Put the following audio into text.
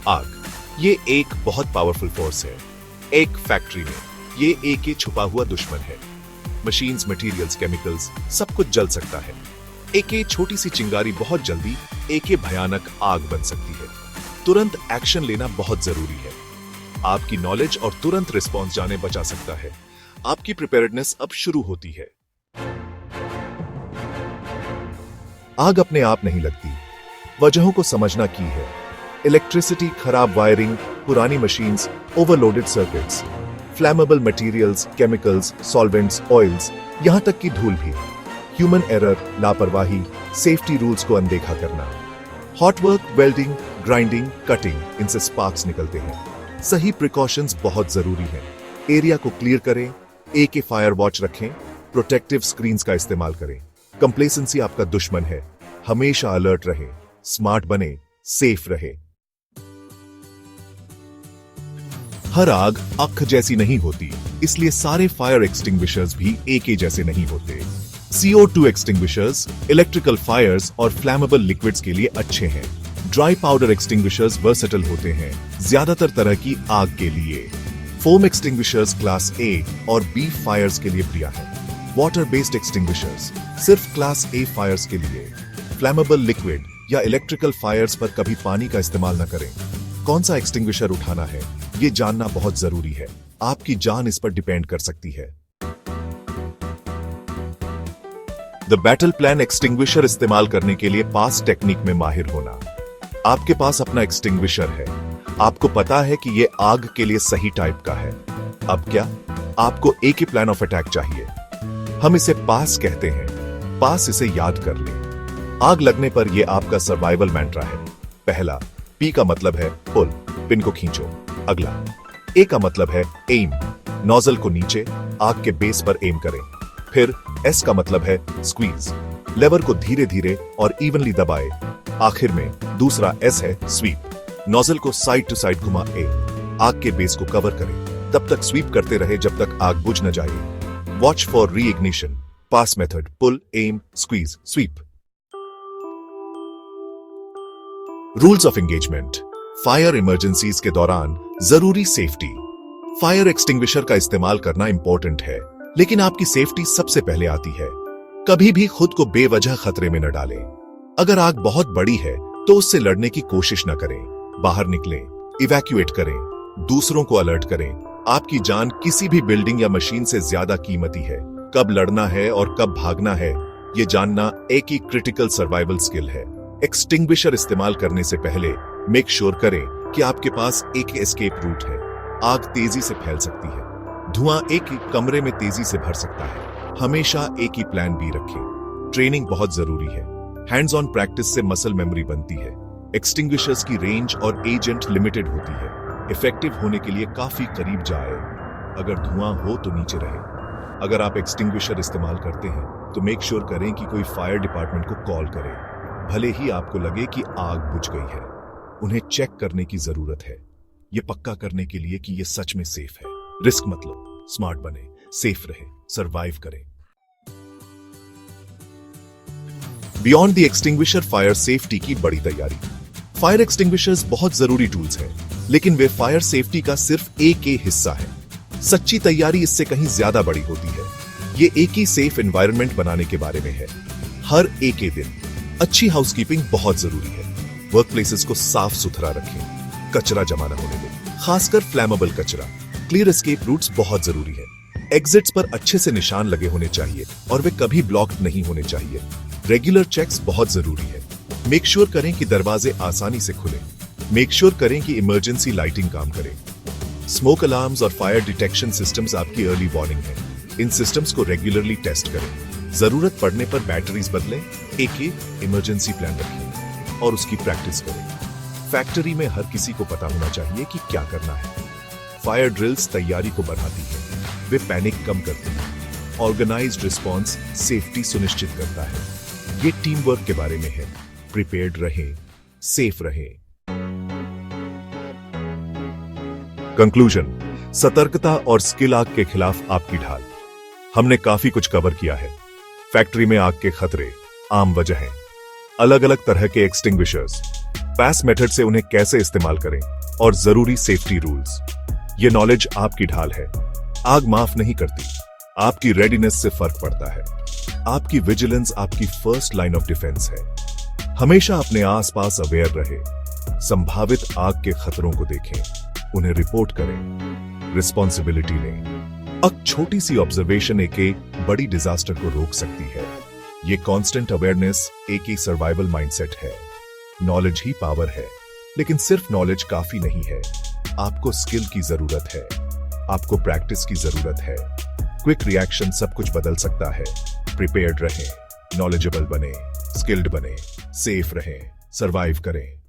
आग ये एक बहुत पावरफुल फोर्स है। एक फैक्ट्री में ये एक छुपा हुआ दुश्मन है। मशीन्स, मटेरियल्स, केमिकल्स सब कुछ जल सकता है। एक छोटी सी चिंगारी बहुत जल्दी एक भयानक आग बन सकती है। तुरंत एक्शन लेना बहुत जरूरी है। आपकी नॉलेज और तुरंत रिस्पॉन्स जाने बचा सकता है। आपकी प्रिपेयर्डनेस अब शुरू होती है। आग अपने आप नहीं लगती, वजहों को समझना की है। इलेक्ट्रिसिटी, खराब वायरिंग, पुरानी machines, overloaded circuits, flammable materials, chemicals, solvents, oils, यहां तक कि धूल भी। ह्यूमन एरर, लापरवाही, सेफ्टी रूल्स को अनदेखा करना। Hot work, welding, grinding, cutting, इनसे स्पार्क्स निकलते हैं। सही प्रिकॉशंस बहुत जरूरी हैं। एरिया को क्लियर करें, AK फायर वॉच रखें, प्रोटेक्टिव स्क्रीन्स का इस्तेमाल करें। कंप्लेसेंसी आपका दुश्मन है। हमेशा अलर्ट रहे, स्मार्ट बने, सेफ रहे। हर आग आग जैसी नहीं होती, इसलिए सारे फायर एक्सटिंग्विशर्स भी AK जैसे नहीं होते। CO2 एक्सटिंग्विशर्स इलेक्ट्रिकल फायर्स और फ्लैमेबल लिक्विड्स के लिए अच्छे हैं। ड्राई पाउडर एक्सटिंग्विशर्स वर्सेटाइल होते हैं, ज्यादातर तरह की आग के लिए। फोम एक्सटिंग्विशर्स क्लास A और B फायर्स के लिए प्रिय है। वाटर बेस्ड एक्सटिंग्विशर्स सिर्फ क्लास A फायर्स के लिए। फ्लैमेबल लिक्विड या इलेक्ट्रिकल फायर्स पर कभी पानी का इस्तेमाल न करें। कौन सा एक्सटिंग्विशर उठाना है, ये जानना बहुत जरूरी है। आपकी जान इस पर डिपेंड कर सकती है। द बैटल प्लान एक्सटिंग्विशर इस्तेमाल करने के लिए पास टेक्निक में माहिर होना। आपके पास अपना एक्सटिंग्विशर है, आपको पता है कि यह आग के लिए सही टाइप का है। अब क्या, आपको AK प्लान ऑफ अटैक चाहिए। हम इसे पास कहते हैं। पास इसे याद कर लें। आग लगने पर यह आपका सर्वाइवल मैंट्रा है। पहला, P का मतलब है पुल, पिन को खींचो। अगला, A का मतलब है एम, नोजल को नीचे आग के बेस पर एम करें। फिर S का मतलब है स्क्वीज, लेवर को धीरे धीरे और इवनली दबाए। आखिर में दूसरा S है स्वीप, नोजल को साइड टू साइड घुमा आग के बेस को कवर करें। तब तक स्वीप करते रहे जब तक आग बुझ न जाए। Watch for reignition. Pass method, pull, aim, squeeze, sweep. Rules of engagement. Fire emergencies के दौरान जरूरी सेफ्टी। फायर एक्सटिंग्विशर का इस्तेमाल करना इंपॉर्टेंट है, लेकिन आपकी सेफ्टी सबसे पहले आती है। कभी भी खुद को बेवजह खतरे में न डालें। अगर आग बहुत बड़ी है तो उससे लड़ने की कोशिश न करें। बाहर निकलें, इवैक्यूएट करें, दूसरों को अलर्ट करें। आपकी जान किसी भी बिल्डिंग या मशीन से ज्यादा कीमती है। कब लड़ना है और कब भागना है, यह जानना एक ही क्रिटिकल सर्वाइवल स्किल है। एक्सटिंग्विशर इस्तेमाल करने से पहले मेक श्योर करें कि आपके पास एक एस्केप रूट है। आग तेजी से फैल सकती है, धुआं एक ही कमरे में तेजी से भर सकता है। हमेशा एक ही प्लान B रखें। ट्रेनिंग बहुत जरूरी है। हैंड्स ऑन प्रैक्टिस से मसल मेमोरी बनती है। एक्सटिंग्विशर्स की रेंज और एजेंट लिमिटेड होती है। इफेक्टिव होने के लिए काफी करीब जाए। अगर धुआं हो तो नीचे रहे। अगर आप एक्सटिंग्विशर इस्तेमाल करते हैं तो मेक श्योर करें कि कोई फायर डिपार्टमेंट को कॉल करें। भले ही आपको लगे कि आग बुझ गई है, उन्हें चेक करने की जरूरत है, यह पक्का करने के लिए कि यह सच में सेफ है। रिस्क मत लो, स्मार्ट बने, सेफ रहे, सरवाइव करें। Beyond the extinguisher fire safety की बड़ी तैयारी। फायर एक्सटिंग्विशर्स बहुत जरूरी टूल्स हैं, लेकिन वे फायर सेफ्टी का सिर्फ एक हिस्सा है। सच्ची तैयारी इससे कहीं ज्यादा बड़ी होती है। ये एक ही सेफ एनवायरनमेंट बनाने के बारे में है। हर एक दिन अच्छी हाउसकीपिंग बहुत जरूरी है। वर्क प्लेसेस को साफ सुथरा रखें, कचरा जमा न होने दें, खासकर फ्लैमेबल कचरा। क्लियर एस्केप रूट्स बहुत जरूरी है। एग्जिट्स पर अच्छे से निशान लगे होने चाहिए और वे कभी ब्लॉक्ड नहीं होने चाहिए। रेगुलर चेक्स बहुत जरूरी है। मेक श्योर करें कि दरवाजे आसानी से खुले। मेक श्योर करें कि इमरजेंसी लाइटिंग काम करे। स्मोक अलार्म्स और फायर डिटेक्शन सिस्टम्स आपकी अर्ली वार्निंग है। इन सिस्टम्स को रेगुलरली टेस्ट करें। जरूरत पड़ने पर बैटरीज बदलें। एक इमरजेंसी प्लान रखें और उसकी प्रैक्टिस करें। फैक्ट्री में हर किसी को पता होना चाहिए कि क्या करना है। फायर ड्रिल्स तैयारी को बढ़ाती है, वे पैनिक कम करती हैं। ऑर्गेनाइज्ड रिस्पॉन्स सेफ्टी सुनिश्चित करता है। ये टीम वर्क के बारे में है। प्रिपेयर्ड रहें, सेफ रहें। कंक्लूजन। सतर्कता और स्किल आग के खिलाफ आपकी ढाल। हमने काफी कुछ कवर किया है। फैक्ट्री में आग के खतरे, आम वजहें, अलग अलग तरह के एक्सटिंग्विशर्स, फास्ट मेथड से उन्हें कैसे इस्तेमाल करें और जरूरी सेफ्टी रूल्स। ये नॉलेज आपकी ढाल है। आग माफ नहीं करती, आपकी रेडीनेस से फर्क पड़ता है। आपकी विजिलेंस आपकी फर्स्ट लाइन ऑफ डिफेंस है। हमेशा अपने आसपास अवेयर रहे, संभावित आग के खतरों को देखें, उन्हें रिपोर्ट करें, रिस्पॉन्सिबिलिटी लें। एक छोटी सी ऑब्जर्वेशन एक बड़ी डिजास्टर को रोक सकती है। ये कांस्टेंट अवेयरनेस एक ही सर्वाइवल माइंडसेट है। नॉलेज ही पावर है, लेकिन सिर्फ नॉलेज काफी नहीं है। आपको स्किल की जरूरत है, आपको प्रैक्टिस की जरूरत है। क्विक रिएक्शन सब कुछ बदल सकता है। प्रिपेयर्ड रहें, नॉलेजेबल बने, स्किल्ड बने, सेफ रहें, सरवाइव करें।